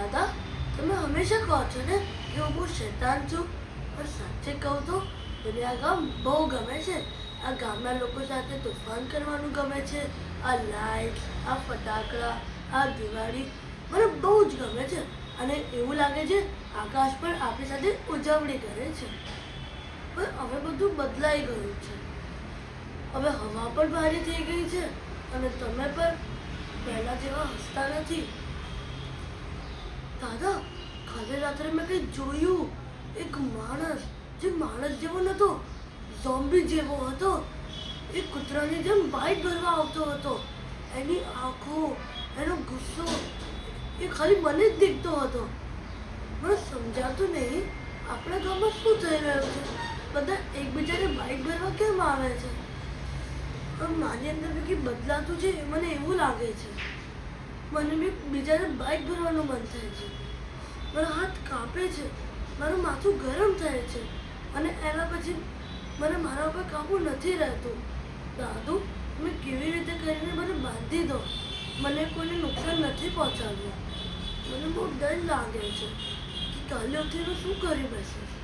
દાદા, તમે હંમેશા કહો છો ને કે હું બહુ શૈતાન છું, પણ સાચે કહું તો મને આ ગામ બહુ ગમે છે. આ ગામના લોકો સાથે તોફાન કરવાનું ગમે છે. આ લાઈટ, આ ફટાકડા, આ દિવાળી મને બહુ જ ગમે છે. અને એવું લાગે છે આકાશ પણ આપણી સાથે ઉજવણી કરે છે. પણ હવે બધું બદલાઈ ગયું છે. હવે હવા પણ ભારે થઈ ગઈ છે અને તમે પણ પહેલા જેવા હસતા નથી. દાદા, કાલે રાત્રે મેં કંઈક જોયું. એક માણસ જે માણસ જેવો નહોતો, ઝોમ્બી જેવો હતો. એ કૂતરાની જેમ બાઇટ ભરવા આવતો હતો. એની આંખો, એનો ગુસ્સો એ ખાલી મને જ દેખતો હતો. મને સમજાતું નહીં આપણા ગામમાં શું થઈ રહ્યું છે. બધા એકબીજાને બાઇટ ભરવા કેમ આવે છે? પણ મારી અંદર કંઈક બદલાતું છે મને એવું લાગે છે. મને બી બીજાને બાઇક ભરવાનું મન થાય છે. મારા હાથ કાપે છે, મારું માથું ગરમ થાય છે અને એના પછી મને મારા ઉપર કાબુ નથી રહેતું. દાદુ, તમે કેવી રીતે કરીને મને બાંધી દો. મને કોઈને નુકસાન નથી પહોંચાડવું. મને બહુ ડર લાગે છે કે કાલે ઉઠીને શું કરી બેસીશ.